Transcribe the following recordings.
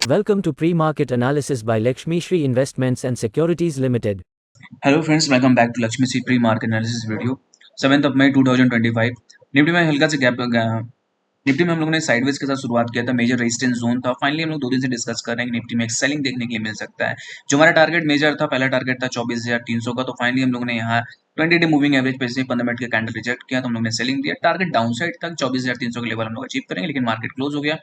Welcome to Pre-Market Analysis by Lakshmi Shri Investments and Securities Limited. Hello friends, welcome back to Lakshmi सी pre market analysis video. 7 मई 2025 निफ्टी में हल्का से gap Nifty में हम लोगों ने साइडवेज के साथ शुरुआत किया था। मेजर रेजिस्टेंस जोन था। फाइनली हम लोग 2 दिन से डिस्कस कर रहे हैं कि निफ्टी में एक सेलिंग देखने के लिए मिल सकता है। जो हमारा टारगेट मेजर था, पहला टारगेट था 24,300 का। तो फाइनली हम लोगों ने यहाँ 20 डे मूविंग एवरेज पे से 15 मिनट के कैंडल रिजेक्ट किया, तो हम लोग ने सेलिंग दिया। टारगेट डाउन साइड तक 24,300 के लेवल हम लोग अचीव करेंगे, लेकिन मार्केट क्लोज हो गया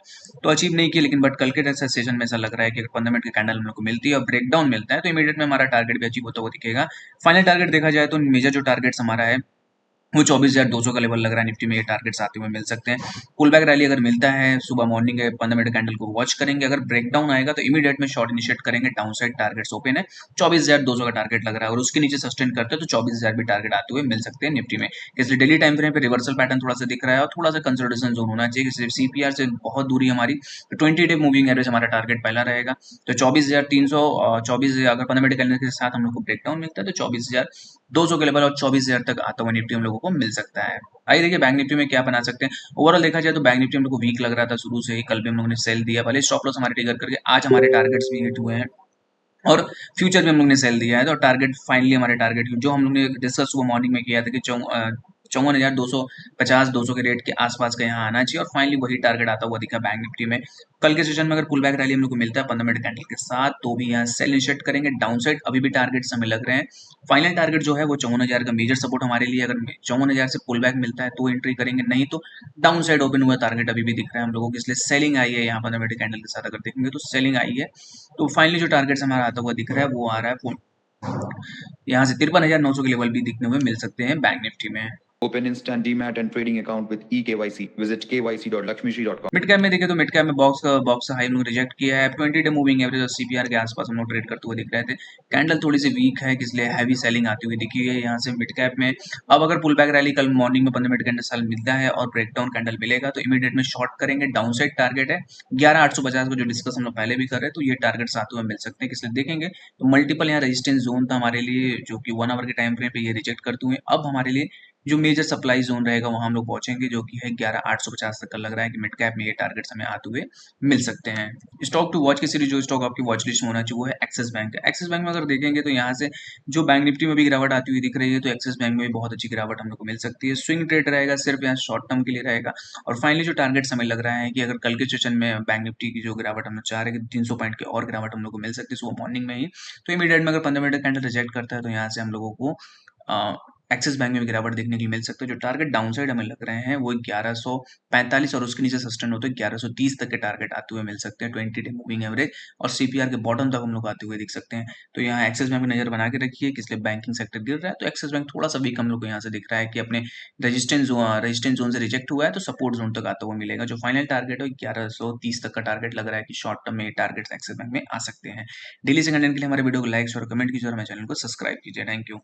तो अचीव नहीं किया। लेकिन बट कल के सेशन में ऐसा लग रहा है कि अगर 15 मिनट के कैंडल हम लोग को मिलती है और ब्रेकडाउन मिलता है तो इमीडिएट में हमारा टारगेट भी अचीव होता हुआ दिखेगा। फाइनल टारगेट देखा जाए तो मेजर जो टारगेट्स हमारा है वो 24,200 का लेवल लग रहा है। निफ्टी में ये टारगेट्स आते हुए मिल सकते हैं। पुल बैक रैली अगर मिलता है, सुबह मॉर्निंग के 15 मिनट कैंडल को वॉच करेंगे। अगर ब्रेकडाउन आएगा तो इमीडिएट में शॉर्ट इनिशिएट करेंगे। डाउन साइड टारगेट्स ओपन है, 24,200 का टारगेट लग रहा है और उसके नीचे सस्टेन करते हैं तो 24,000 भी टारगेट आते हुए मिल सकते हैं निफ्टी में। इसलिए डेली टाइम फ्रेम पे रिवर्सल पैटर्न थोड़ा सा दिख रहा है और थोड़ा सा कंसोलिडेशन जोन होना चाहिए। सिर्फ सीपीआर से बहुत दूरी हमारी, तो 20 डे मूविंग एवरेज हमारा टारगेट पहला रहेगा। तो 24,300, 24 अगर 15 मिनट कैंडल के साथ हम लोग को ब्रेकडाउन मिलता है तो 24,200 के लेवल और 24,000 तक आता हुआ निफ्टी हम लोगों को मिल सकता है। आइए देखिए बैंक निफ्टी में क्या बना सकते हैं। ओवरऑल देखा जाए तो बैंक निफ्टी हम लोग को वीक लग रहा था शुरू से ही। कल भी हम लोगों ने सेल दिया, भले स्टॉप लॉस हमारे ट्रिगर करके आज हमारे टारगेट्स भी हिट हुए हैं और फ्यूचर में हम लोग ने सेल दिया है। तो टारगेट फाइनली हमारे टारगेट जो हम लोग ने डिस्कस सुबह मॉर्निंग में किया था कि 54,250 200 के रेट के आसपास का यहाँ आना चाहिए और फाइनली वही टारगेट आता हुआ दिखा बैंक निफ्टी में। कल के सेशन में अगर पुल बैक रैली हम लोग को मिलता है 15 मिनट कैंडल के साथ तो भी यहाँ सेल इनिशिएट करेंगे। डाउन साइड अभी भी टारगेट्स हमें लग रहे हैं। फाइनल टारगेट जो है वो 54,000 का मेजर सपोर्ट हमारे लिए। अगर 54,000 से पुल बैक मिलता है तो एंट्री करेंगे, नहीं तो डाउन साइड ओपन हुआ टारगेट अभी भी दिख रहा है हम लोगों को। इसलिए सेलिंग आई है यहाँ 15 मिनट कैंडल के साथ अगर देखेंगे तो सेलिंग आई है। तो फाइनली जो टारगेट्स हमारा आता हुआ दिख रहा है वो आ रहा है यहाँ से 53,900 के लेवल भी दिखने हुए मिल सकते हैं बैंक निफ्टी में। Open instant demat and trading account with eKYC. Visit kyc.lakshmishri.com. Mid cap में देखें तो मिड कैप में बॉक्स हाई हम लोग रिजेक्ट किया है। 20 डे मूविंग एवरेज और सीपीआर के आसपास हम लोग ट्रेड करते हुए दिख रहे थे। कैंडल थोड़ी सी वीक है, इसलिए हैवी सेलिंग आती हुई दिखी है यहाँ से मिड कैप में। अब अगर पुल बैक रैली कल मॉर्निंग में 15 मिनट कैंडल साल मिलता है और ब्रेकडाउन कैंडल मिलेगा तो इमीडिएट में शॉर्ट करेंगे। डाउन साइड टारगेट है 11,850 का, जो डिस्कस हम लोग पहले भी कर रहे हैं, तो ये टारगेट आते हुए मिल सकते हैं। इसलिए देखेंगे तो मल्टीपल यहाँ रेजिस्टेंस जोन था हमारे लिए जो कि 1 आवर के टाइम फ्रेम पे ये रिजेक्ट करते हुए अब हमारे लिए जो मेजर सप्लाई जोन रहेगा वहां हम लोग पहुंचेंगे, जो कि है 11,850 तक का लग रहा है कि मिड कैप में ये टारगेट्स हमें आते हुए मिल सकते हैं। स्टॉक टू वॉच की सीरीज, जो स्टॉक आपकी वॉच लिस्ट में होना चाहिए वो है एक्सिस बैंक। एक्सिस बैंक में अगर देखेंगे तो यहाँ से जो बैंक निफ्टी में भी गिरावट आती हुई दिख रही है तो एक्सिस बैंक में भी बहुत अच्छी गिरावट हम लोग को मिल सकती है। स्विंग ट्रेड रहेगा, सिर्फ यहाँ शॉर्ट टर्म के लिए रहेगा। और फाइनली जो टारगेट्स हमें लग रहा है कि अगर कल के सेशन में बैंक निफ्टी की जो गिरावट हम लोग चाह रहे हैं कि 300 पॉइंट की और गिरावट हम लोग को मिल सकती है सुबह मॉर्निंग में ही, तो इमीडिएट में अगर 15 मिनट कैंडल रिजेक्ट करता है तो यहाँ से हम लोगों को एक्सिस बैंक में भी गिरावट देखने के लिए मिल सकता है। जो टारगेट डाउन साइड हमें लग रहे हैं वो 1145 और उसके नीचे सस्टेन होते हैं 1130 तक के टारगेट आते हुए मिल सकते हैं 20 डे मूविंग एवरेज और सीपीआर के बॉटम तक हम लोग आते हुए दिख सकते हैं। तो यहाँ एक्सिस बैंक में नजर बना के रखिए कि इसलिए बैंकिंग सेक्टर गिर रहा है तो एक्सिस बैंक थोड़ा सा वीक हम लोग को यहाँ से दिख रहा है कि अपने रेजिस्टेंस जोन से रिजेक्ट हुआ है तो सपोर्ट जोन तक आता हुआ मिलेगा। जो फाइनल टारगेट है 1130 तक का टारगेट लग रहा है कि शॉर्ट टर्म में टारगेट एक्सिस बैंक में आ सकते हैं। डेली से कंटेंट के लिए हमारे वीडियो को लाइक और कमेंट कीजिए और हमारे चैनल को सब्सक्राइब कीजिए। Thank you.